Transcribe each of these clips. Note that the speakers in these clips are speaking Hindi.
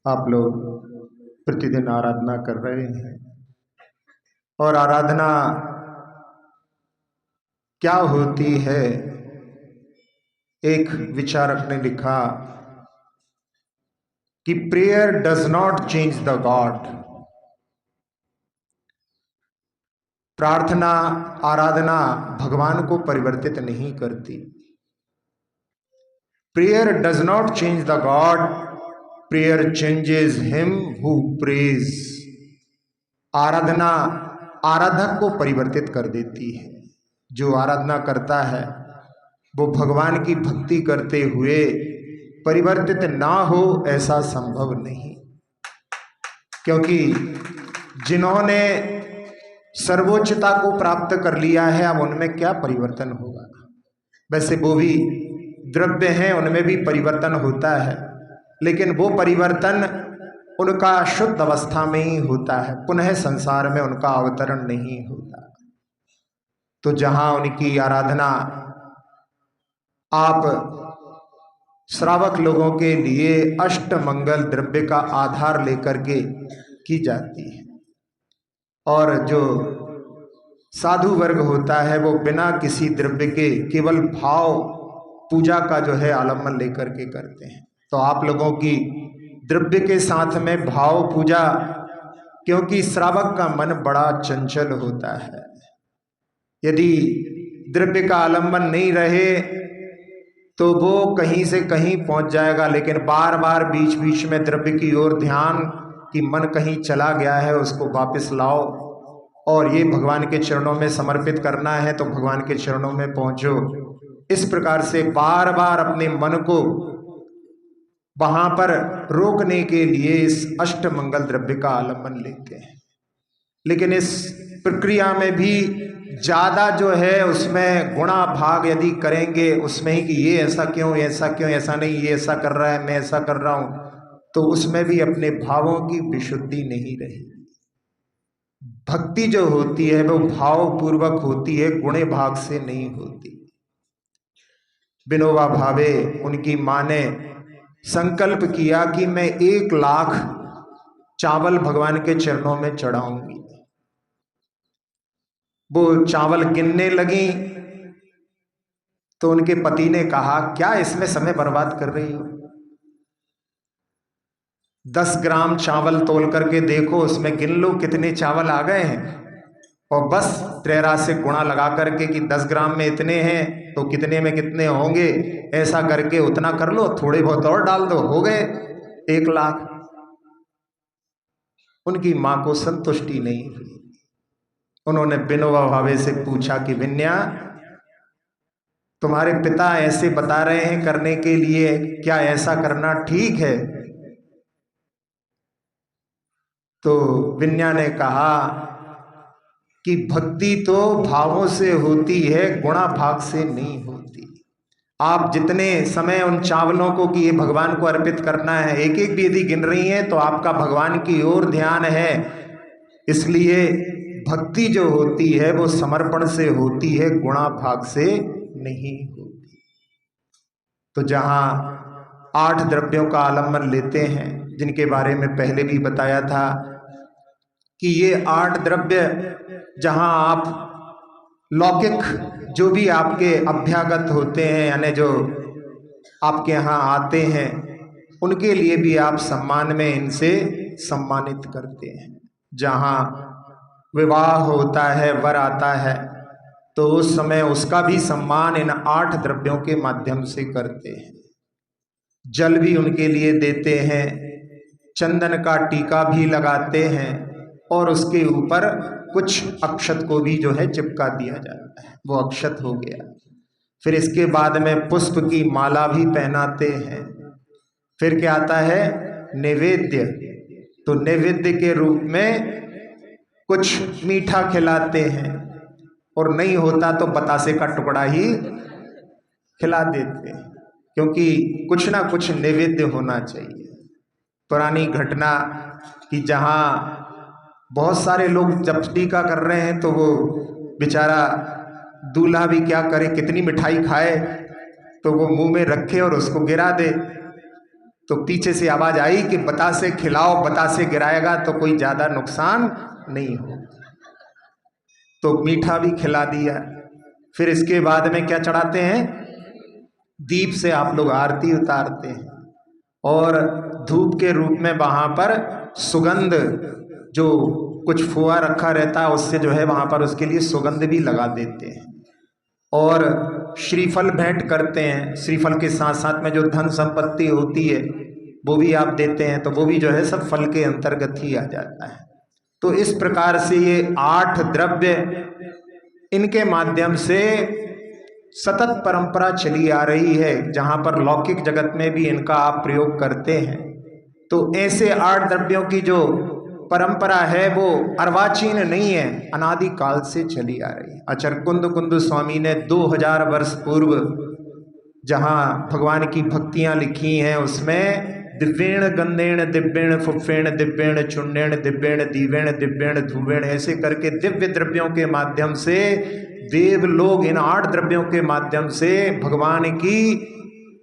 आप लोग प्रतिदिन आराधना कर रहे हैं और आराधना क्या होती है। एक विचारक ने लिखा कि prayer does not change the god. प्रार्थना आराधना भगवान को परिवर्तित नहीं करती। Prayer does not change the god, prayer changes him who prays. आराधना आराधक को परिवर्तित कर देती है। जो आराधना करता है वो भगवान की भक्ति करते हुए परिवर्तित ना हो ऐसा संभव नहीं, क्योंकि जिन्होंने सर्वोच्चता को प्राप्त कर लिया है अब उनमें क्या परिवर्तन होगा। वैसे वो भी द्रव्य हैं, उनमें भी परिवर्तन होता है, लेकिन वो परिवर्तन उनका शुद्ध अवस्था में ही होता है, पुनः संसार में उनका अवतरण नहीं होता। तो जहां उनकी आराधना आप श्रावक लोगों के लिए अष्ट मंगल द्रव्य का आधार लेकर के की जाती है, और जो साधु वर्ग होता है वो बिना किसी द्रव्य के केवल भाव पूजा का जो है आलम्बन लेकर के करते हैं। तो आप लोगों की द्रव्य के साथ में भाव पूजा, क्योंकि श्रावक का मन बड़ा चंचल होता है। यदि द्रव्य का आलंबन नहीं रहे तो वो कहीं से कहीं पहुंच जाएगा, लेकिन बार बार बीच बीच में द्रव्य की ओर ध्यान कि मन कहीं चला गया है उसको वापस लाओ, और ये भगवान के चरणों में समर्पित करना है तो भगवान के चरणों में पहुंचो। इस प्रकार से बार बार अपने मन को वहां पर रोकने के लिए इस अष्ट मंगल द्रव्य का आलंबन लेते हैं। लेकिन इस प्रक्रिया में भी ज्यादा जो है उसमें गुणा भाग यदि करेंगे उसमें ही कि ये ऐसा क्यों, ऐसा नहीं, ये ऐसा कर रहा है, मैं ऐसा कर रहा हूं, तो उसमें भी अपने भावों की विशुद्धि नहीं रही। भक्ति जो होती है वो भाव पूर्वक होती है, गुणे भाग से नहीं होती। विनोबा भावे उनकी मां ने संकल्प किया कि मैं 1,00,000 चावल भगवान के चरणों में चढ़ाऊंगी। वो चावल गिनने लगी तो उनके पति ने कहा, क्या इसमें समय बर्बाद कर रही हो? 10 ग्राम चावल तोल करके देखो, उसमें गिन लो कितने चावल आ गए हैं, और बस त्रेरा से गुणा लगा करके कि 10 ग्राम में इतने हैं तो कितने में कितने होंगे, ऐसा करके उतना कर लो, थोड़े बहुत और डाल दो, हो गए 1,00,000। उनकी मां को संतुष्टि नहीं हुई। उन्होंने विनोबा भावे से पूछा कि विन्या, तुम्हारे पिता ऐसे बता रहे हैं करने के लिए, क्या ऐसा करना ठीक है? तो विन्या ने कहा कि भक्ति तो भावों से होती है, गुणा भाग से नहीं होती। आप जितने समय उन चावलों को कि ये भगवान को अर्पित करना है, एक एक भी यदि गिन रही हैं तो आपका भगवान की ओर ध्यान है। इसलिए भक्ति जो होती है वो समर्पण से होती है, गुणा भाग से नहीं होती। तो जहां 8 द्रव्यों का आलंबन लेते हैं, जिनके बारे में पहले भी बताया था कि ये 8 द्रव्य जहां आप लौकिक जो भी आपके अभ्यागत होते हैं, यानी जो आपके यहाँ आते हैं, उनके लिए भी आप सम्मान में इनसे सम्मानित करते हैं। जहां विवाह होता है, वर आता है, तो उस समय उसका भी सम्मान इन 8 द्रव्यों के माध्यम से करते हैं। जल भी उनके लिए देते हैं, चंदन का टीका भी लगाते हैं, और उसके ऊपर कुछ अक्षत को भी जो है चिपका दिया जाता है, वो अक्षत हो गया। फिर इसके बाद में पुष्प की माला भी पहनाते हैं। फिर क्या आता है? नैवेद्य। तो नैवेद्य के रूप में कुछ मीठा खिलाते हैं, और नहीं होता तो बतासे का टुकड़ा ही खिला देते हैं, क्योंकि कुछ ना कुछ नैवेद्य होना चाहिए। पुरानी घटना कि जहां बहुत सारे लोग जब टीका कर रहे हैं तो वो बेचारा दूल्हा भी क्या करे, कितनी मिठाई खाए, तो वो मुंह में रखे और उसको गिरा दे। तो पीछे से आवाज आई कि बतासे खिलाओ, बतासे गिराएगा तो कोई ज्यादा नुकसान नहीं हो। तो मीठा भी खिला दिया। फिर इसके बाद में क्या चढ़ाते हैं? दीप से आप लोग आरती उतारते हैं और धूप के रूप में वहां पर सुगंध, जो कुछ फुआ रखा रहता है उससे जो है वहां पर उसके लिए सुगंध भी लगा देते हैं और श्रीफल भेंट करते हैं। श्रीफल के साथ साथ में जो धन संपत्ति होती है वो भी आप देते हैं, तो वो भी जो है सब फल के अंतर्गत ही आ जाता है। तो इस प्रकार से ये 8 द्रव्य, इनके माध्यम से सतत परंपरा चली आ रही है, जहां पर लौकिक जगत में भी इनका आप प्रयोग करते हैं। तो ऐसे 8 द्रव्यों की जो परंपरा है वो अर्वाचीन नहीं है, अनादि काल से चली आ रही है। आचार्य कुंद स्वामी ने 2000 वर्ष पूर्व जहां भगवान की भक्तियां लिखी हैं उसमें दिव्येण गंधेण दिव्येण फुफेण दिव्येण चुण्डेण दिव्येण दीवेण दिव्येण धुवेण, ऐसे करके दिव्य द्रव्यों के माध्यम से देव लोग इन 8 द्रव्यों के माध्यम से भगवान की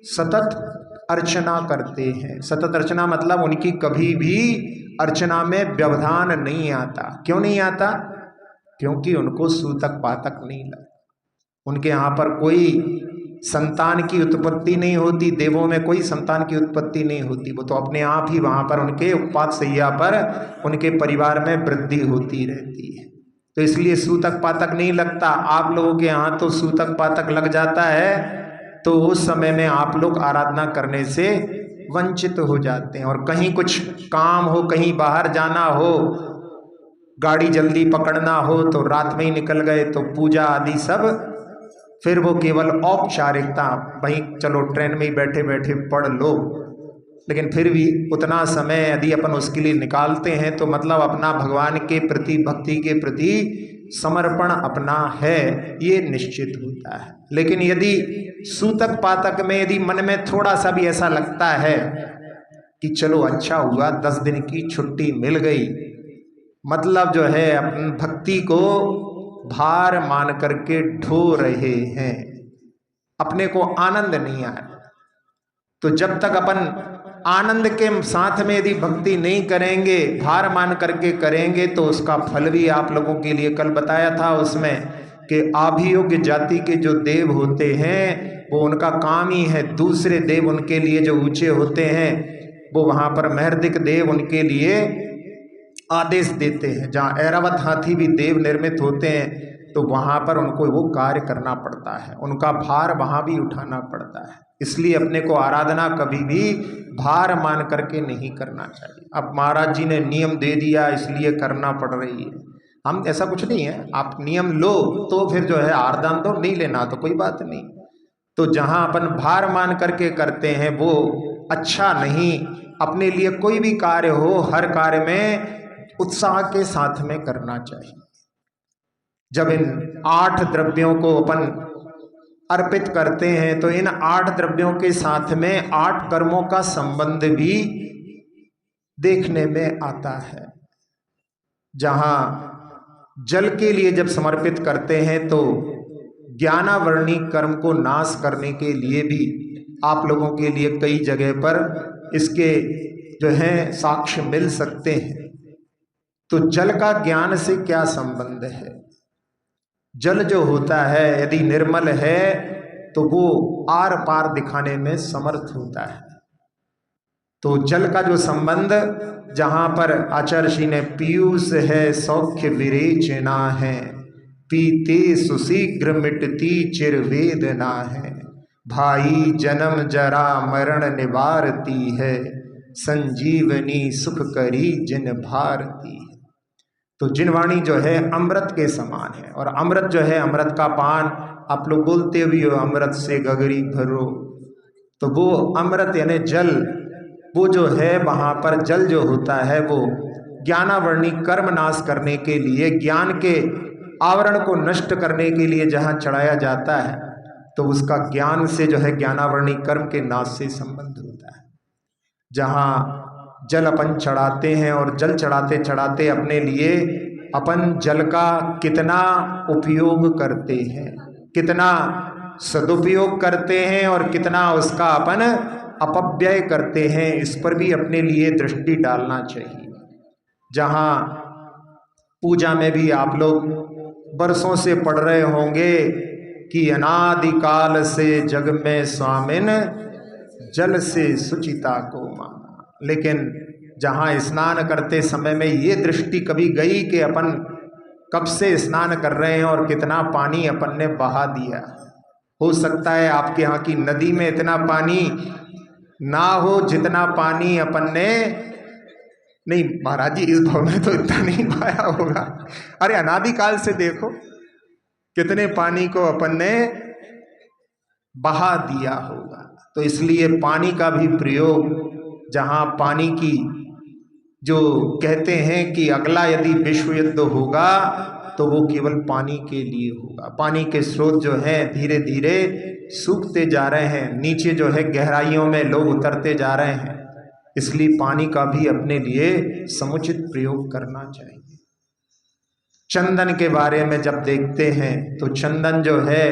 सतत अर्चना करते हैं। सतत अर्चना मतलब उनकी कभी भी अर्चना में व्यवधान नहीं आता। क्यों नहीं आता? क्योंकि उनको सूतक पातक नहीं लगता। उनके यहाँ पर कोई संतान की उत्पत्ति नहीं होती, देवों में कोई संतान की उत्पत्ति नहीं होती। वो तो अपने आप ही वहां पर उनके उपात सैया पर उनके परिवार में वृद्धि होती रहती है। तो इसलिए सूतक पातक नहीं लगता। आप लोगों के यहाँ तो सूतक पातक लग जाता है, तो उस समय में आप लोग आराधना करने से वंचित हो जाते हैं। और कहीं कुछ काम हो, कहीं बाहर जाना हो, गाड़ी जल्दी पकड़ना हो तो रात में ही निकल गए, तो पूजा आदि सब फिर वो केवल औपचारिकता, वहीं चलो ट्रेन में ही बैठे बैठे पढ़ लो। लेकिन फिर भी उतना समय यदि अपन उसके लिए निकालते हैं तो मतलब अपना भगवान के प्रति, भक्ति के प्रति समर्पण अपना है, ये निश्चित होता है। लेकिन यदि सूतक पातक में यदि मन में थोड़ा सा भी ऐसा लगता है कि चलो अच्छा हुआ 10 दिन की छुट्टी मिल गई, मतलब जो है अपनी भक्ति को भार मान करके ढो रहे हैं, अपने को आनंद नहीं आया, तो जब तक अपन आनंद के साथ में यदि भक्ति नहीं करेंगे, भार मान करके करेंगे, तो उसका फल भी आप लोगों के लिए कल बताया था उसमें कि आभियोग्य जाति के जो देव होते हैं वो उनका काम ही है, दूसरे देव उनके लिए जो ऊंचे होते हैं वो वहां पर महर्दिक देव उनके लिए आदेश देते हैं। जहाँ ऐरावत हाथी भी देव निर्मित होते हैं तो वहां पर उनको वो कार्य करना पड़ता है, उनका भार वहां भी उठाना पड़ता है। इसलिए अपने को आराधना कभी भी भार मान करके नहीं करना चाहिए। अब महाराज जी ने नियम दे दिया इसलिए करना पड़ रही है, हम ऐसा कुछ नहीं है। आप नियम लो तो फिर जो है आरदान तो नहीं लेना तो कोई बात नहीं। तो जहां अपन भार मान करके करते हैं वो अच्छा नहीं। अपने लिए कोई भी कार्य हो, हर कार्य में उत्साह के साथ में करना चाहिए। जब इन 8 द्रव्यों को अपन अर्पित करते हैं तो इन 8 द्रव्यों के साथ में 8 कर्मों का संबंध भी देखने में आता है। जहां जल के लिए जब समर्पित करते हैं तो ज्ञानावर्णी कर्म को नाश करने के लिए भी आप लोगों के लिए कई जगह पर इसके जो है साक्ष्य मिल सकते हैं। तो जल का ज्ञान से क्या संबंध है? जल जो होता है यदि निर्मल है तो वो आर पार दिखाने में समर्थ होता है। तो जल का जो संबंध, जहां पर आचार्य श्री ने पीयूष है सौख्य विरेचना है, पीते सुशीघ्र मिटती चिरवेदना है, भाई जन्म जरा मरण निवारती है, संजीवनी सुख करी जिन भारती है। तो जिनवाणी जो है अमृत के समान है, और अमृत जो है, अमृत का पान आप लोग बोलते भी हो, अमृत से गगरी भरो, तो वो अमृत यानी जल, वो जो है वहां पर जल जो होता है वो ज्ञानावर्णी कर्म नाश करने के लिए, ज्ञान के आवरण को नष्ट करने के लिए जहां चढ़ाया जाता है तो उसका ज्ञान से जो है ज्ञानावर्णी कर्म के नाश से संबंध होता है। जहां जल अपन चढ़ाते हैं और जल चढ़ाते चढ़ाते अपने लिए अपन जल का कितना उपयोग करते हैं, कितना सदुपयोग करते हैं और कितना उसका अपन अपव्यय करते हैं, इस पर भी अपने लिए दृष्टि डालना चाहिए। जहाँ पूजा में भी आप लोग बरसों से पढ़ रहे होंगे कि अनादिकाल से जग में स्वामिन जल से सुचिता को माना, लेकिन जहाँ स्नान करते समय में ये दृष्टि कभी गई कि अपन कब से स्नान कर रहे हैं और कितना पानी अपन ने बहा दिया। हो सकता है आपके यहाँ की नदी में इतना पानी ना हो जितना पानी अपन ने, नहीं महाराज जी इस भाव में तो इतना नहीं पाया होगा, अरे अनादिकाल से देखो कितने पानी को अपन ने बहा दिया होगा। तो इसलिए पानी का भी प्रयोग, जहाँ पानी की जो कहते हैं कि अगला यदि विश्व युद्ध होगा तो वो केवल पानी के लिए होगा। पानी के स्रोत जो है धीरे धीरे सूखते जा रहे हैं, नीचे जो है गहराइयों में लोग उतरते जा रहे हैं, इसलिए पानी का भी अपने लिए समुचित प्रयोग करना चाहिए। चंदन के बारे में जब देखते हैं तो चंदन जो है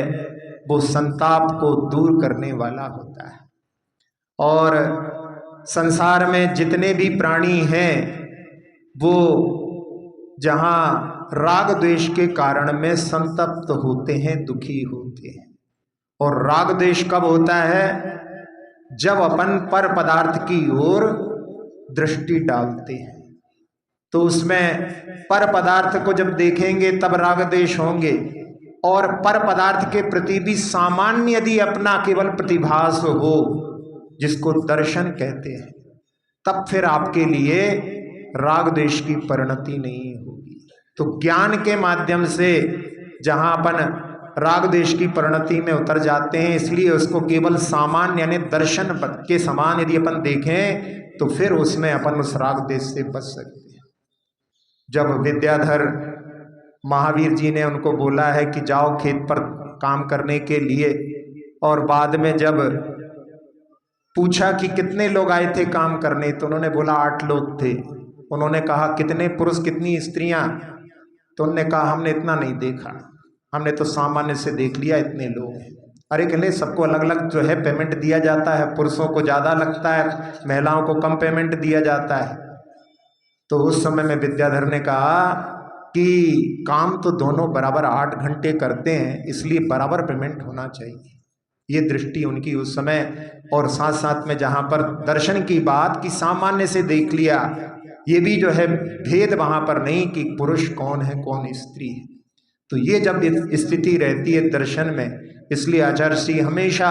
वो संताप को दूर करने वाला होता है, और संसार में जितने भी प्राणी हैं वो जहाँ राग द्वेष के कारण में संतप्त होते हैं, दुखी होते हैं। और राग द्वेष कब होता है? जब अपन पर पदार्थ की ओर दृष्टि डालते हैं, तो उसमें पर पदार्थ को जब देखेंगे तब राग द्वेष होंगे, और पर पदार्थ के प्रति भी सामान्य यदि अपना केवल प्रतिभास हो, जिसको दर्शन कहते हैं, तब फिर आपके लिए राग द्वेष की परिणति नहीं होगी। तो ज्ञान के माध्यम से जहां अपन राग द्वेष की परिणति में उतर जाते हैं, इसलिए उसको केवल सामान्य यानी दर्शन के समान यदि अपन देखें तो फिर उसमें अपन उस राग द्वेष से बच सकते हैं। जब विद्याधर महावीर जी ने उनको बोला है कि जाओ खेत पर काम करने के लिए, और बाद में जब पूछा कि कितने लोग आए थे काम करने, तो उन्होंने बोला 8 लोग थे। उन्होंने कहा कितने पुरुष कितनी स्त्रियां? तो उन्होंने कहा हमने इतना नहीं देखा, हमने तो सामान्य से देख लिया इतने लोग हैं। अरे कहले सबको अलग अलग जो है पेमेंट दिया जाता है, पुरुषों को ज़्यादा लगता है, महिलाओं को कम पेमेंट दिया जाता है। तो उस समय में विद्याधर ने कहा कि काम तो दोनों बराबर 8 घंटे करते हैं, इसलिए बराबर पेमेंट होना चाहिए। ये दृष्टि उनकी उस समय, और साथ साथ में जहाँ पर दर्शन की बात कि सामान्य से देख लिया, ये भी जो है भेद वहाँ पर नहीं कि पुरुष कौन है कौन स्त्री है। तो ये जब स्थिति रहती है दर्शन में, इसलिए आचार्य श्री हमेशा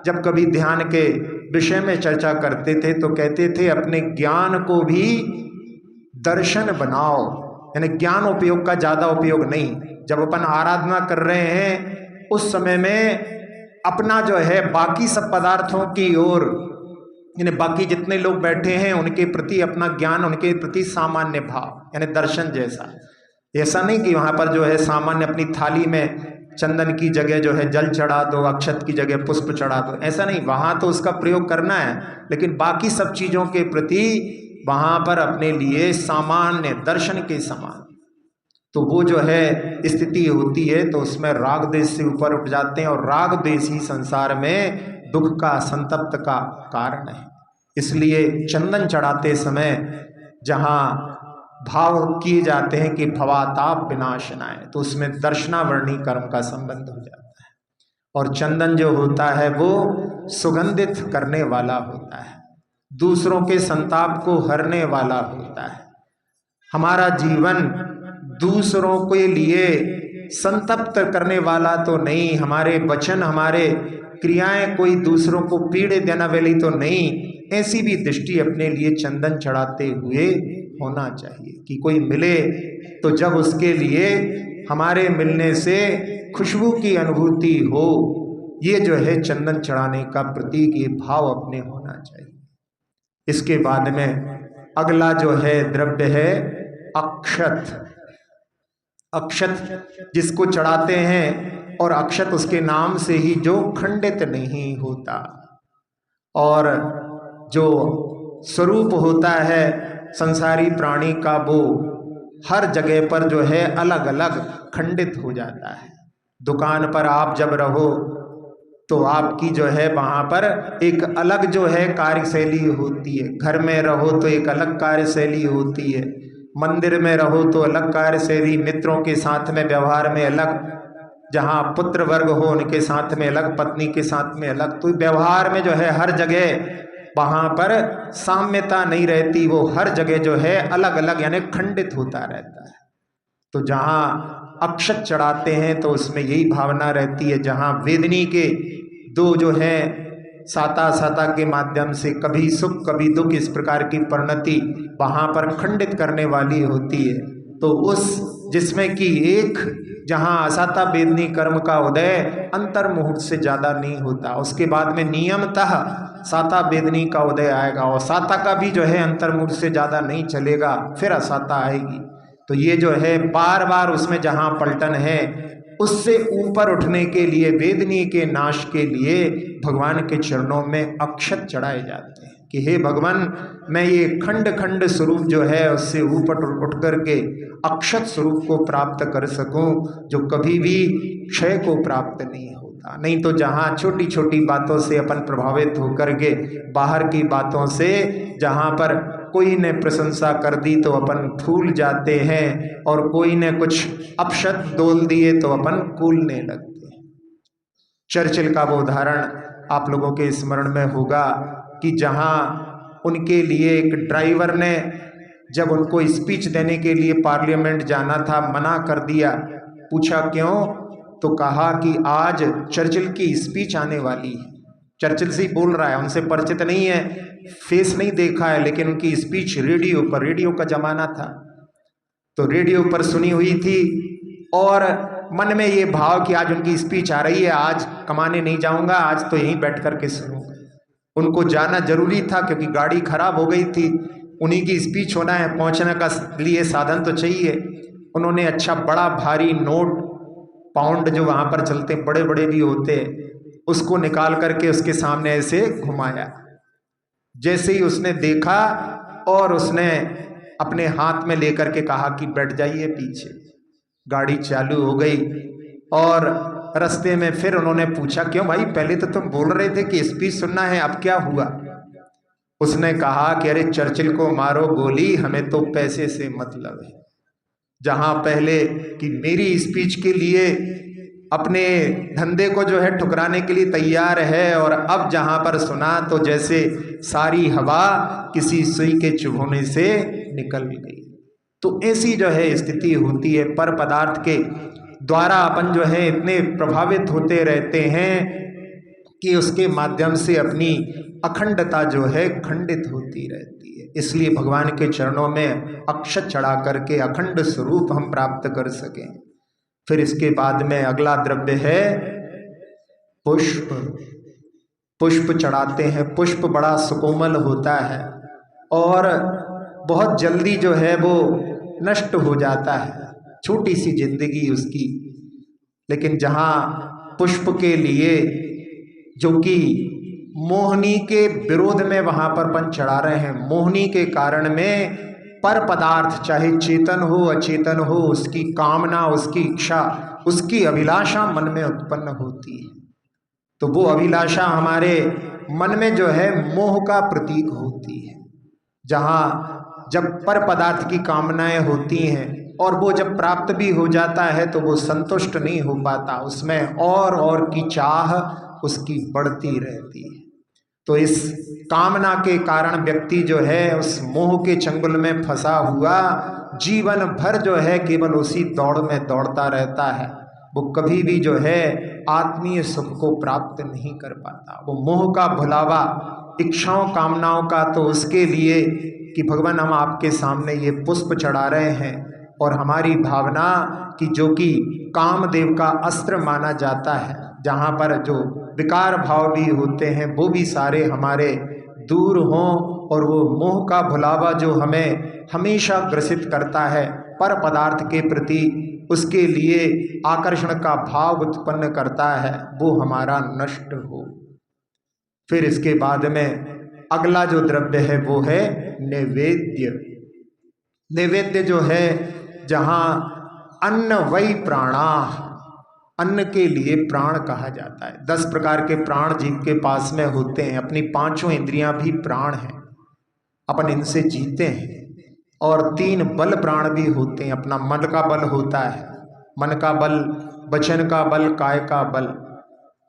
जब कभी ध्यान के विषय में चर्चा करते थे तो कहते थे अपने ज्ञान को भी दर्शन बनाओ, यानी ज्ञान उपयोग का ज़्यादा उपयोग नहीं। जब अपन आराधना कर रहे हैं उस समय में अपना जो है बाकी सब पदार्थों की ओर, यानी बाकी जितने लोग बैठे हैं उनके प्रति अपना ज्ञान, उनके प्रति सामान्य भाव, यानी दर्शन जैसा। ऐसा नहीं कि वहाँ पर जो है सामान्य अपनी थाली में चंदन की जगह जो है जल चढ़ा दो, अक्षत की जगह पुष्प चढ़ा दो, ऐसा नहीं। वहाँ तो उसका प्रयोग करना है, लेकिन बाकी सब चीज़ों के प्रति वहाँ पर अपने लिए सामान्य दर्शन के समान, तो वो जो है स्थिति होती है, तो उसमें राग द्वेष से ऊपर उठ जाते हैं, और राग द्वेष ही संसार में दुख का, संतप्त का कारण है। इसलिए चंदन चढ़ाते समय जहाँ भाव किए जाते हैं कि भवाताप विनाशनाय, तो उसमें दर्शनावर्णी कर्म का संबंध हो जाता है। और चंदन जो होता है वो सुगंधित करने वाला होता है, दूसरों के संताप को हरने वाला होता है। हमारा जीवन दूसरों के लिए संतप्त करने वाला तो नहीं, हमारे वचन, हमारे क्रियाएं कोई दूसरों को पीड़े देने वाली तो नहीं, ऐसी भी दृष्टि अपने लिए चंदन चढ़ाते हुए होना चाहिए कि कोई मिले तो जब उसके लिए हमारे मिलने से खुशबू की अनुभूति हो, ये जो है चंदन चढ़ाने का प्रतीक, ये भाव अपने होना चाहिए। इसके बाद में अगला जो है द्रव्य है अक्षत। अक्षत जिसको चढ़ाते हैं, और अक्षत उसके नाम से ही जो खंडित नहीं होता, और जो स्वरूप होता है संसारी प्राणी का वो हर जगह पर जो है अलग अलग खंडित हो जाता है। दुकान पर आप जब रहो तो आपकी जो है वहाँ पर एक अलग जो है कार्यशैली होती है। घर में रहो तो एक अलग कार्यशैली होती है, मंदिर में रहो तो अलग कार्यशैली, मित्रों के साथ में व्यवहार में अलग, जहाँ पुत्र वर्ग हो उनके साथ में अलग, पत्नी के साथ में अलग। तो व्यवहार में जो है हर जगह वहाँ पर साम्यता नहीं रहती, वो हर जगह जो है अलग अलग यानी खंडित होता रहता है। तो जहाँ अक्षत चढ़ाते हैं तो उसमें यही भावना रहती है, जहाँ वेदनी के दो जो है साता साता के माध्यम से कभी सुख कभी दुख इस प्रकार की परिणति वहाँ पर खंडित करने वाली होती है। तो उस जिसमें कि एक जहाँ असाता वेदनी कर्म का उदय अंतर मुहूर्त से ज़्यादा नहीं होता, उसके बाद में नियमतः साता वेदनी का उदय आएगा, और साता का भी जो है अंतर मुहूर्त से ज़्यादा नहीं चलेगा, फिर असाता आएगी। तो ये जो है बार बार उसमें जहाँ पलटन है, उससे ऊपर उठने के लिए, वेदनी के नाश के लिए भगवान के चरणों में अक्षत चढ़ाए जाते हैं कि हे भगवान, मैं ये खंड खंड स्वरूप जो है उससे ऊपर उठ करके अक्षत स्वरूप को प्राप्त कर सकूं, जो कभी भी क्षय को प्राप्त नहीं होता। नहीं तो जहाँ छोटी छोटी बातों से अपन प्रभावित होकर के, बाहर की बातों से जहाँ पर कोई ने प्रशंसा कर दी तो अपन फूल जाते हैं, और कोई ने कुछ अपशब्द बोल दिए तो अपन कूलने लगते हैं। चर्चिल का वो उदाहरण आप लोगों के स्मरण में होगा कि जहाँ उनके लिए एक ड्राइवर ने जब उनको स्पीच देने के लिए पार्लियामेंट जाना था, मना कर दिया। पूछा क्यों? तो कहा कि आज चर्चिल की स्पीच आने वाली है। चर्चिल से बोल रहा है, उनसे परिचित नहीं है, फेस नहीं देखा है, लेकिन उनकी स्पीच रेडियो पर, रेडियो का जमाना था तो रेडियो पर सुनी हुई थी, और मन में ये भाव कि आज उनकी स्पीच आ रही है, आज कमाने नहीं जाऊंगा, आज तो यहीं बैठ करके सुनूंगा। उनको जाना जरूरी था क्योंकि गाड़ी खराब हो गई थी, उन्हीं की स्पीच होना है, पहुंचने का लिए साधन तो चाहिए। उन्होंने अच्छा बड़ा भारी नोट, पाउंड जो वहां पर चलते बड़े बड़े भी होते, उसको निकाल करके उसके सामने ऐसे घुमाया। जैसे ही उसने देखा और उसने अपने हाथ में लेकर के कहा कि बैठ जाइए पीछे। गाड़ी चालू हो गई और रास्ते में फिर उन्होंने पूछा क्यों भाई, पहले तो तुम बोल रहे थे कि स्पीच सुनना है, अब क्या हुआ? उसने कहा कि अरे चर्चिल को मारो गोली, हमें तो पैसे से मतलब है। जहां पहले कि मेरी स्पीच के लिए अपने धंधे को जो है ठुकराने के लिए तैयार है, और अब जहां पर सुना तो जैसे सारी हवा किसी सुई के चुभोने से निकल गई। तो ऐसी जो है स्थिति होती है, पर पदार्थ के द्वारा अपन जो है इतने प्रभावित होते रहते हैं कि उसके माध्यम से अपनी अखंडता जो है खंडित होती रहती है। इसलिए भगवान के चरणों में अक्षत चढ़ा करके अखंड स्वरूप हम प्राप्त कर सकें। फिर इसके बाद में अगला द्रव्य है पुष्प। पुष्प चढ़ाते हैं। पुष्प बड़ा सुकोमल होता है और बहुत जल्दी जो है वो नष्ट हो जाता है, छोटी सी जिंदगी उसकी। लेकिन जहाँ पुष्प के लिए जो कि मोहनी के विरोध में वहां पर अपन चढ़ा रहे हैं, मोहनी के कारण में पर पदार्थ चाहे चेतन हो अचेतन हो, उसकी कामना, उसकी इच्छा, उसकी अभिलाषा मन में उत्पन्न होती है। तो वो अभिलाषा हमारे मन में जो है मोह का प्रतीक होती है। जहाँ जब पर पदार्थ की कामनाएं होती हैं और वो जब प्राप्त भी हो जाता है तो वो संतुष्ट नहीं हो पाता, उसमें और की चाह उसकी बढ़ती रहती है। तो इस कामना के कारण व्यक्ति जो है उस मोह के चंगुल में फंसा हुआ जीवन भर जो है केवल उसी दौड़ में दौड़ता रहता है। वो कभी भी जो है आत्मीय सुख को प्राप्त नहीं कर पाता। वो मोह का भुलावा, इच्छाओं कामनाओं का तो उसके लिए कि भगवान हम आपके सामने ये पुष्प चढ़ा रहे हैं, और हमारी भावना कि जो कि कामदेव का अस्त्र माना जाता है, जहाँ पर जो विकार भाव भी होते हैं वो भी सारे हमारे दूर हों, और वो मोह का भुलावा जो हमें हमेशा ग्रसित करता है पर पदार्थ के प्रति, उसके लिए आकर्षण का भाव उत्पन्न करता है, वो हमारा नष्ट हो। फिर इसके बाद में अगला जो द्रव्य है वो है नैवेद्य। नैवेद्य जो है जहाँ अन्न वै प्राणा, अन्न के लिए प्राण कहा जाता है। 10 प्रकार के प्राण जीव के पास में होते हैं। अपनी 5 इंद्रियां भी प्राण हैं, अपन इनसे जीते हैं। और 3 बल प्राण भी होते हैं। अपना मन का बल होता है, मन का बल, वचन का बल, काय का बल,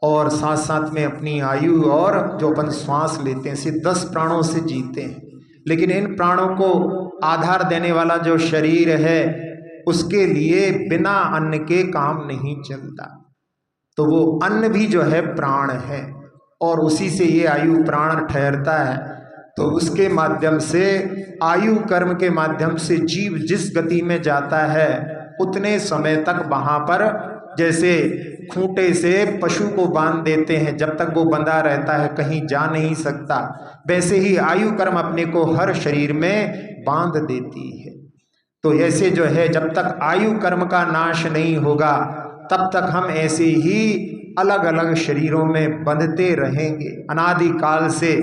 और साथ साथ में अपनी आयु और जो अपन श्वास लेते हैं, ऐसे 10 प्राणों से जीते हैं। लेकिन इन प्राणों को आधार देने वाला जो शरीर है, उसके लिए बिना अन्न के काम नहीं चलता। तो वो अन्न भी जो है प्राण है, और उसी से ये आयु प्राण ठहरता है। तो उसके माध्यम से, आयु कर्म के माध्यम से जीव जिस गति में जाता है, उतने समय तक वहाँ पर, जैसे खूंटे से पशु को बांध देते हैं, जब तक वो बंधा रहता है कहीं जा नहीं सकता, वैसे ही आयु कर्म अपने को हर शरीर में बांध देती है। तो ऐसे जो है, जब तक आयु कर्म का नाश नहीं होगा, तब तक हम ऐसे ही अलग अलग शरीरों में बंधते रहेंगे। अनादि काल से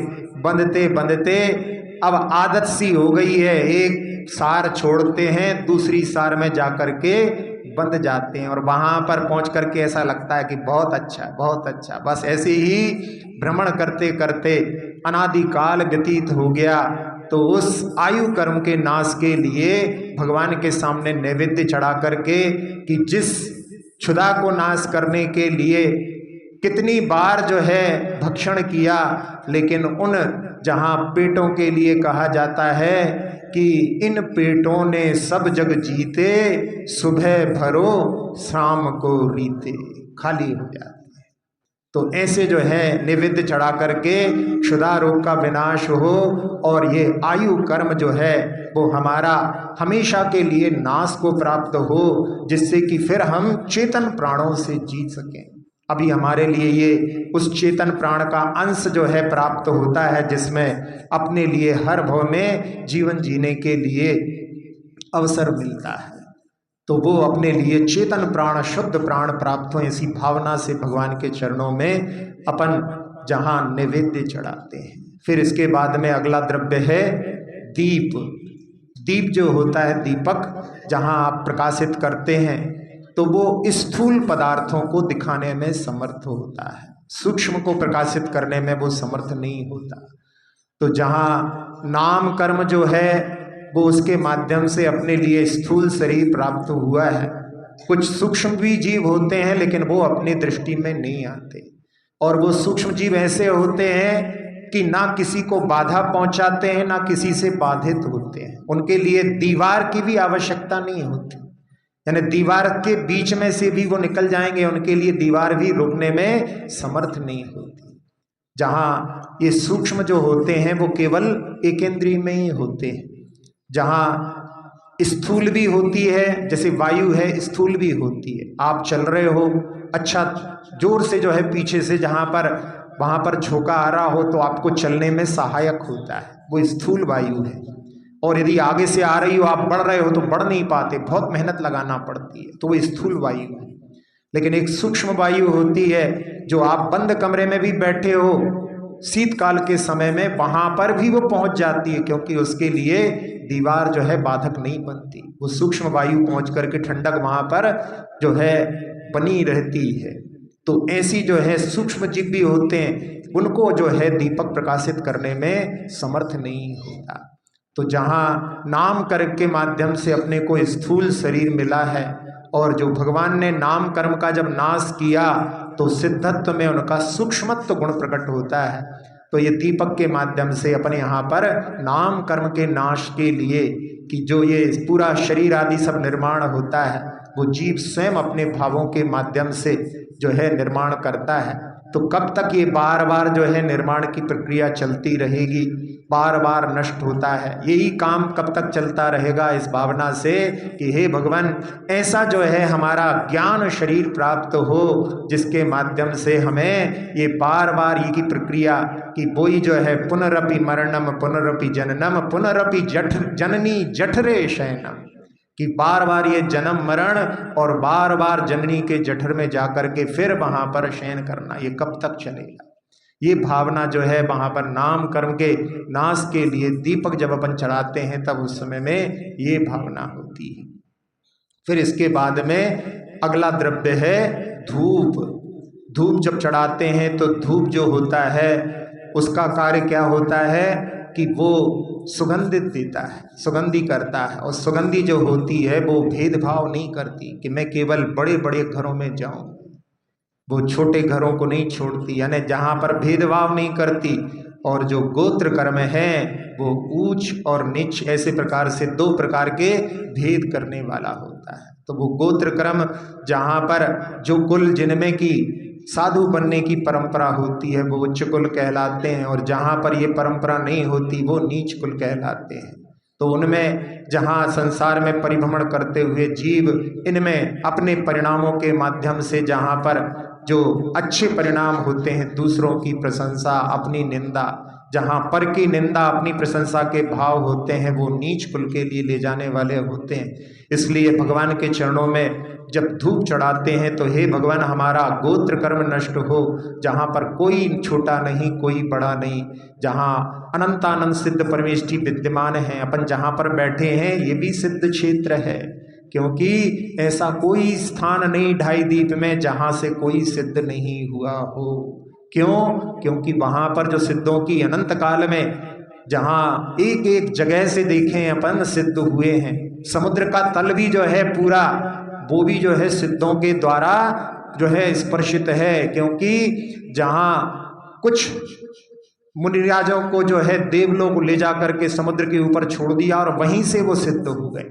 बंधते बंधते अब आदत सी हो गई है, एक सार छोड़ते हैं, दूसरी सार में जाकर के बंध जाते हैं, और वहां पर पहुंच करके ऐसा लगता है कि बहुत अच्छा, बहुत अच्छा। बस ऐसे ही भ्रमण करते करते अनादि काल व्यतीत हो गया। तो उस आयु कर्म के नाश के लिए भगवान के सामने नैवेद्य चढ़ा करके, कि जिस क्षुधा को नाश करने के लिए कितनी बार जो है भक्षण किया, लेकिन उन जहाँ पेटों के लिए कहा जाता है कि इन पेटों ने सब जग जीते, सुबह भरो शाम को रीते, खाली हो जाते हैं। तो ऐसे जो है निवेद्य चढ़ा करके क्षुधा रोग का विनाश हो, और ये आयु कर्म जो है वो हमारा हमेशा के लिए नाश को प्राप्त हो, जिससे कि फिर हम चेतन प्राणों से जीत सकें। अभी हमारे लिए ये उस चेतन प्राण का अंश जो है प्राप्त होता है, जिसमें अपने लिए हर भव में जीवन जीने के लिए अवसर मिलता है। तो वो अपने लिए चेतन प्राण, शुद्ध प्राण प्राप्त हो, ऐसी भावना से भगवान के चरणों में अपन जहाँ नैवेद्य चढ़ाते हैं। फिर इसके बाद में अगला द्रव्य है दीप। दीप जो होता है दीपक, जहाँ आप प्रकाशित करते हैं, तो वो स्थूल पदार्थों को दिखाने में समर्थ होता है, सूक्ष्म को प्रकाशित करने में वो समर्थ नहीं होता। तो जहाँ नाम कर्म जो है वो उसके माध्यम से अपने लिए स्थूल शरीर प्राप्त हुआ है। कुछ सूक्ष्म भी जीव होते हैं, लेकिन वो अपनी दृष्टि में नहीं आते, और वो सूक्ष्म जीव ऐसे होते हैं कि ना किसी को बाधा पहुंचाते हैं, ना किसी से बाधित होते हैं। उनके लिए दीवार की भी आवश्यकता नहीं होती, यानी दीवार के बीच में से भी वो निकल जाएंगे, उनके लिए दीवार भी रोकने में समर्थ नहीं होती। जहाँ ये सूक्ष्म जो होते हैं वो केवल एकेंद्रीय में ही होते हैं। जहाँ स्थूल भी होती है, जैसे वायु है, स्थूल भी होती है। आप चल रहे हो, अच्छा जोर से जो है पीछे से जहाँ पर वहाँ पर झोंका आ रहा हो, तो आपको चलने में सहायक होता है, वो स्थूल वायु है। और यदि आगे से आ रही हो, आप बढ़ रहे हो, तो बढ़ नहीं पाते, बहुत मेहनत लगाना पड़ती है, तो वो स्थूल वायु है। लेकिन एक सूक्ष्म वायु होती है, जो आप बंद कमरे में भी बैठे हो, शीतकाल के समय में वहां पर भी वो पहुंच जाती है, क्योंकि उसके लिए दीवार जो है बाधक नहीं बनती। वो सूक्ष्म वायु पहुंच करके ठंडक वहां पर जो है बनी रहती है। तो ऐसी जो है सूक्ष्म जीव भी होते हैं, उनको जो है दीपक प्रकाशित करने में समर्थ नहीं होता। तो जहाँ नाम कर्म के माध्यम से अपने को स्थूल शरीर मिला है, और जो भगवान ने नाम कर्म का जब नाश किया, तो सिद्धत्व में उनका सूक्ष्मत्व गुण प्रकट होता है। तो ये दीपक के माध्यम से अपने यहाँ पर नाम कर्म के नाश के लिए, कि जो ये पूरा शरीर आदि सब निर्माण होता है, वो जीव स्वयं अपने भावों के माध्यम से जो है निर्माण करता है। तो कब तक ये बार बार जो है निर्माण की प्रक्रिया चलती रहेगी, बार बार नष्ट होता है, यही काम कब तक चलता रहेगा, इस भावना से कि हे भगवान, ऐसा जो है हमारा ज्ञान शरीर प्राप्त हो, जिसके माध्यम से हमें ये बार बार ये की प्रक्रिया, कि वही जो है पुनरपि मरणम पुनरपि जननम पुनरपि जननी जठरे शयनम, कि बार बार ये जन्म मरण और बार बार जननी के जठर में जाकर के फिर वहां पर शयन करना, ये कब तक चलेगा। ये भावना जो है वहां पर नाम कर्म के नाश के लिए दीपक जब अपन चढ़ाते हैं, तब उस समय में ये भावना होती है। फिर इसके बाद में अगला द्रव्य है धूप। धूप जब चढ़ाते हैं तो धूप जो होता है उसका कार्य क्या होता है कि वो सुगंधित देता है, सुगंधी करता है। और सुगंधी जो होती है वो भेदभाव नहीं करती कि मैं केवल बड़े बड़े घरों में जाऊं, वो छोटे घरों को नहीं छोड़ती, यानी जहाँ पर भेदभाव नहीं करती। और जो गोत्र कर्म है वो ऊंच और नीच ऐसे प्रकार से दो प्रकार के भेद करने वाला होता है। तो वो गोत्र कर्म जहाँ पर जो कुल जिनमें की साधु बनने की परंपरा होती है वो उच्च कुल कहलाते हैं, और जहाँ पर ये परंपरा नहीं होती वो नीच कुल कहलाते हैं। तो उनमें जहाँ संसार में परिभ्रमण करते हुए जीव इनमें अपने परिणामों के माध्यम से जहाँ पर जो अच्छे परिणाम होते हैं, दूसरों की प्रशंसा अपनी निंदा, जहाँ पर की निंदा अपनी प्रशंसा के भाव होते हैं, वो नीच कुल के लिए ले जाने वाले होते हैं। इसलिए भगवान के चरणों में जब धूप चढ़ाते हैं तो हे भगवान हमारा गोत्र कर्म नष्ट हो, जहाँ पर कोई छोटा नहीं कोई बड़ा नहीं, जहाँ अनंतानंद सिद्ध परमेष्ठी विद्यमान है, अपन जहाँ पर बैठे हैं ये भी सिद्ध क्षेत्र है, क्योंकि ऐसा कोई स्थान नहीं ढाई दीप में जहाँ से कोई सिद्ध नहीं हुआ हो। क्यों? क्योंकि वहाँ पर जो सिद्धों की अनंत काल में जहाँ एक एक जगह से देखें अपन सिद्ध हुए हैं, समुद्र का तल भी जो है पूरा वो भी जो है सिद्धों के द्वारा जो है स्पर्शित है, क्योंकि जहाँ कुछ मुनिराजों को जो है देवलोक ले जा करके समुद्र के ऊपर छोड़ दिया और वहीं से वो सिद्ध हो गए।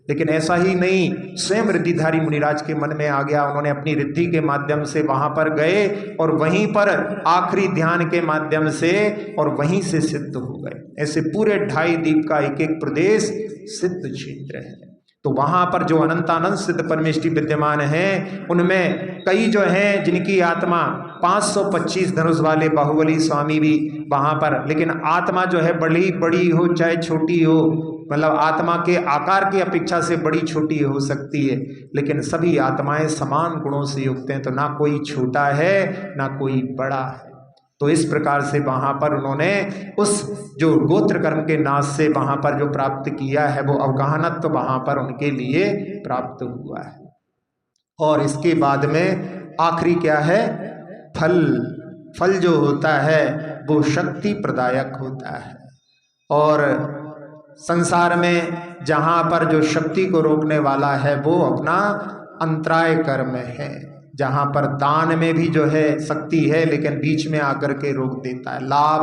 लेकिन ऐसा ही नहीं, स्वयं रिद्धिधारी मुनिराज के मन में आ गया, उन्होंने अपनी रिद्धि के माध्यम से वहां पर गए और वहीं पर आखिरी ध्यान के माध्यम से और वहीं से सिद्ध हो गए। ऐसे पूरे ढाई द्वीप का एक एक प्रदेश सिद्ध क्षेत्र है। तो वहां पर जो अनंतानंद सिद्ध परमेष्ठी विद्यमान हैं, उनमें कई जो हैं जिनकी आत्मा 525 धनुष वाले बाहुबली स्वामी भी वहां पर, लेकिन आत्मा जो है बड़ी बड़ी हो चाहे छोटी हो, मतलब आत्मा के आकार की अपेक्षा से बड़ी छोटी हो सकती है, लेकिन सभी आत्माएं समान गुणों से युक्त हैं। तो ना कोई छोटा है ना कोई बड़ा है। तो इस प्रकार से वहां पर उन्होंने उस जो गोत्र कर्म के नाश से वहां पर जो प्राप्त किया है वो अवगाहनत्व तो वहां पर उनके लिए प्राप्त हुआ है। और इसके बाद में आखिरी क्या है? फल। फल जो होता है वो शक्ति प्रदायक होता है। और संसार में जहाँ पर जो शक्ति को रोकने वाला है वो अपना अंतराय कर्म है, जहाँ पर दान में भी जो है शक्ति है लेकिन बीच में आकर के रोक देता है। लाभ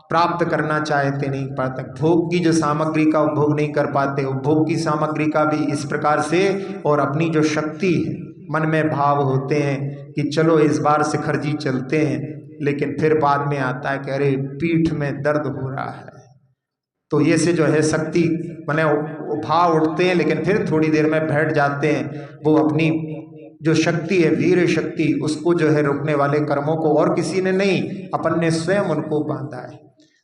प्राप्त करना चाहते नहीं पाते, भोग की जो सामग्री का उपभोग नहीं कर पाते, उपभोग की सामग्री का भी इस प्रकार से। और अपनी जो शक्ति है, मन में भाव होते हैं कि चलो इस बार शिखर जी चलते हैं, लेकिन फिर बाद में आता है कि अरे पीठ में दर्द हो रहा है। तो ये से जो है शक्ति माने भाव उठते हैं, लेकिन फिर थोड़ी देर में बैठ जाते हैं। वो अपनी जो शक्ति है, वीर शक्ति, उसको जो है रोकने वाले कर्मों को और किसी ने नहीं, अपन ने स्वयं उनको बांधा है।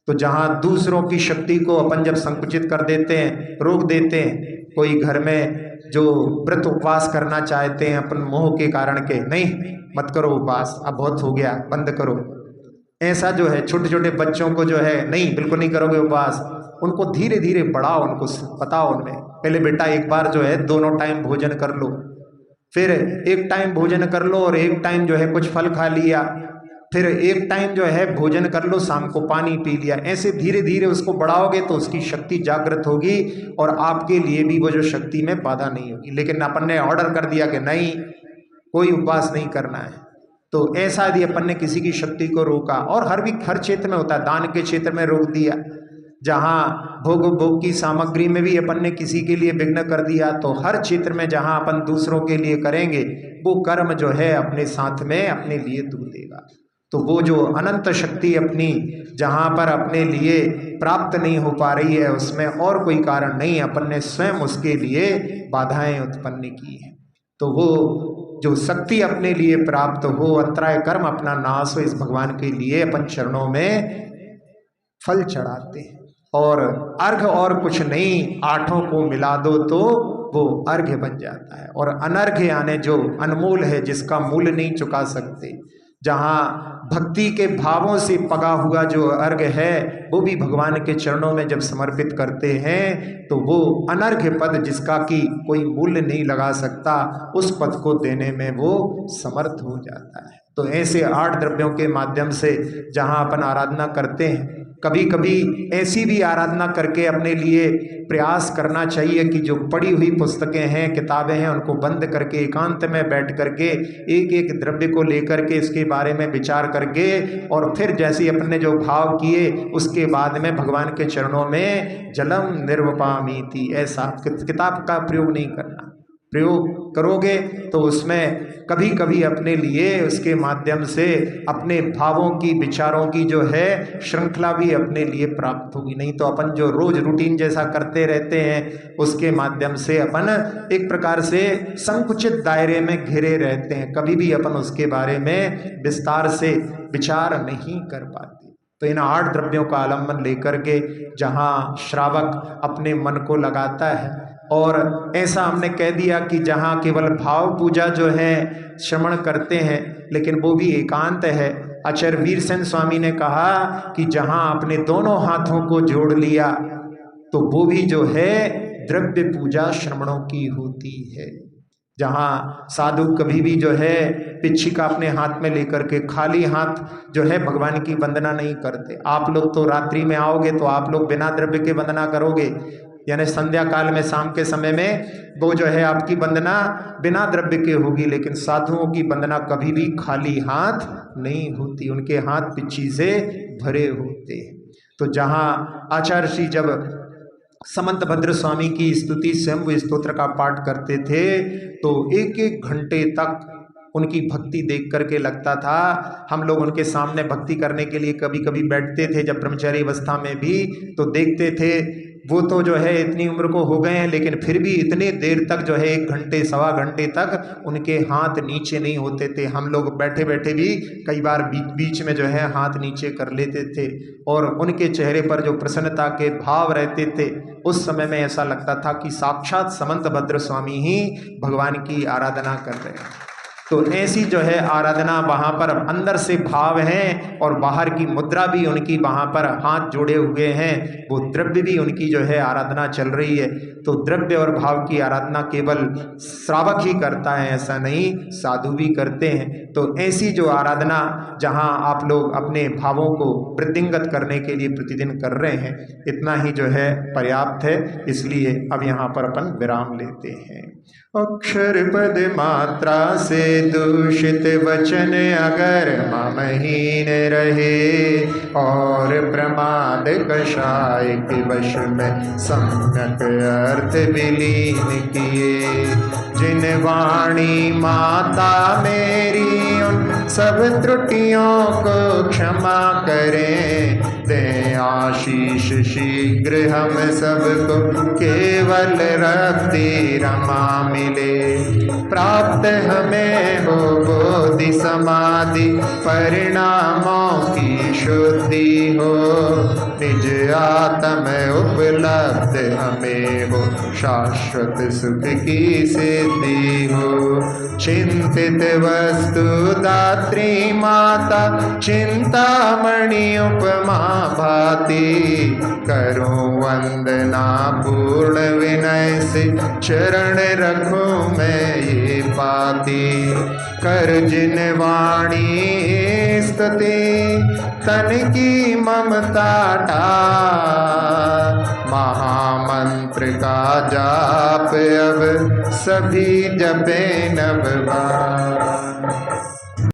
तो जहाँ दूसरों की शक्ति को अपन जब संकुचित कर देते हैं, रोक देते हैं, कोई घर में जो व्रत उपवास करना चाहते हैं अपन मोह के कारण के, नहीं मत करो उपवास, अब बहुत हो गया, बंद करो, ऐसा जो है छोटे छोटे बच्चों को जो है नहीं बिल्कुल नहीं करोगे उपवास, उनको धीरे धीरे बढ़ाओ, उनको बताओ उनमें, पहले बेटा एक बार जो है दोनों टाइम भोजन कर लो, फिर एक टाइम भोजन कर लो और एक टाइम जो है कुछ फल खा लिया, फिर एक टाइम जो है भोजन कर लो, शाम को पानी पी लिया। ऐसे धीरे धीरे उसको बढ़ाओगे तो उसकी शक्ति जागृत होगी और आपके लिए भी वो जो शक्ति में बाधा नहीं होगी। लेकिन अपन ने ऑर्डर कर दिया कि नहीं कोई उपवास नहीं करना है, तो ऐसा यदि अपन ने किसी की शक्ति को रोका, और हर क्षेत्र में होता है, दान के क्षेत्र में रोक दिया, जहाँ भोग की सामग्री में भी अपन ने किसी के लिए विघ्न कर दिया, तो हर क्षेत्र में जहाँ अपन दूसरों के लिए करेंगे वो कर्म जो है अपने साथ में अपने लिए दूर देगा। तो वो जो अनंत शक्ति अपनी जहाँ पर अपने लिए प्राप्त नहीं हो पा रही है, उसमें और कोई कारण नहीं, अपन ने स्वयं उसके लिए बाधाएं उत्पन्न की हैं। तो वो जो शक्ति अपने लिए प्राप्त हो, अंतराय कर्म अपना नाश हो, इस भगवान के लिए अपन चरणों में फल चढ़ाते हैं। और अर्घ और कुछ नहीं, आठों को मिला दो तो वो अर्घ्य बन जाता है। और अनर्घ्य यानी जो अनमोल है, जिसका मूल्य नहीं चुका सकते, जहाँ भक्ति के भावों से पगा हुआ जो अर्घ है वो भी भगवान के चरणों में जब समर्पित करते हैं तो वो अनर्घ्य पद जिसका कि कोई मूल्य नहीं लगा सकता, उस पद को देने में वो समर्थ हो जाता है। तो ऐसे 8 द्रव्यों के माध्यम से जहाँ अपन आराधना करते हैं, कभी कभी ऐसी भी आराधना करके अपने लिए प्रयास करना चाहिए कि जो पढ़ी हुई पुस्तकें हैं, किताबें हैं, उनको बंद करके एकांत में बैठ करके एक एक द्रव्य को लेकर के इसके बारे में विचार करके और फिर जैसे अपने जो भाव किए उसके बाद में भगवान के चरणों में जलम निर्वपामीति, ऐसा किताब का प्रयोग नहीं करना। प्रयोग करोगे तो उसमें कभी कभी अपने लिए उसके माध्यम से अपने भावों की, विचारों की जो है श्रृंखला भी अपने लिए प्राप्त होगी। नहीं तो अपन जो रोज रूटीन जैसा करते रहते हैं उसके माध्यम से अपन एक प्रकार से संकुचित दायरे में घिरे रहते हैं, कभी भी अपन उसके बारे में विस्तार से विचार नहीं कर पाते। तो इन 8 द्रव्यों का आलम्बन लेकर के जहाँ श्रावक अपने मन को लगाता है, और ऐसा हमने कह दिया कि जहाँ केवल भाव पूजा जो है श्रवण करते हैं, लेकिन वो भी एकांत है। आचार्य वीरसेन स्वामी ने कहा कि जहाँ अपने दोनों हाथों को जोड़ लिया तो वो भी जो है द्रव्य पूजा श्रवणों की होती है। जहाँ साधु कभी भी जो है पिच्छिका अपने हाथ में लेकर के खाली हाथ जो है भगवान की वंदना नहीं करते। आप लोग तो रात्रि में आओगे तो आप लोग बिना द्रव्य के वंदना करोगे, यानी संध्या काल में शाम के समय में वो जो है आपकी वंदना बिना द्रव्य के होगी, लेकिन साधुओं की वंदना कभी भी खाली हाथ नहीं होती, उनके हाथ पिच्छी से भरे होते हैं। तो जहाँ आचार्य श्री जब समंत भद्र स्वामी की स्तुति स्वयं स्तोत्र का पाठ करते थे तो 1-1 घंटे तक उनकी भक्ति देख करके लगता था, हम लोग उनके सामने भक्ति करने के लिए कभी कभी बैठते थे जब ब्रह्मचारी अवस्था में भी, तो देखते थे वो तो जो है इतनी उम्र को हो गए हैं लेकिन फिर भी इतने देर तक जो है 1 घंटे 1.25 घंटे तक उनके हाथ नीचे नहीं होते थे। हम लोग बैठे बैठे भी कई बार बीच बीच में जो है हाथ नीचे कर लेते थे और उनके चेहरे पर जो प्रसन्नता के भाव रहते थे उस समय में ऐसा लगता था कि साक्षात समंत भद्र स्वामी ही भगवान की आराधना कर रहे हैं। तो ऐसी जो है आराधना वहाँ पर अंदर से भाव है और बाहर की मुद्रा भी उनकी वहाँ पर हाथ जोड़े हुए हैं, वो द्रव्य भी उनकी जो है आराधना चल रही है। तो द्रव्य और भाव की आराधना केवल श्रावक ही करता है ऐसा नहीं, साधु भी करते हैं। तो ऐसी जो आराधना जहाँ आप लोग अपने भावों को वृद्धिंगत करने के लिए प्रतिदिन कर रहे हैं, इतना ही जो है पर्याप्त है। इसलिए अब यहाँ पर अपन विराम लेते हैं। अक्षर पद मात्रा से दूषित वचन अगर ममहीन रहे और प्रमाद कषाय के वश में सम्यक अर्थ विलीन किए, जिन वाणी माता मेरी उन सब त्रुटियों को क्षमा करें, दे आशीष शीघ्र हम सबको केवल रक्ति रमा मिले, प्राप्त हमें हो बोधि समाधि परिणामों की शुद्धि हो, निज आत्म उपलब्ध हमें हो शाश्वत सुख की सिद्धि हो। चिंतित वस्तु दात्री माता चिंतामणि उपमा भाति, करूं वंदना पूर्ण विनय से चरण रखूं मैं ये पाती, कर जिन वाणी स्तुति तन की ममता टार, महामंत्र का जाप अब सभी जपे नव बार।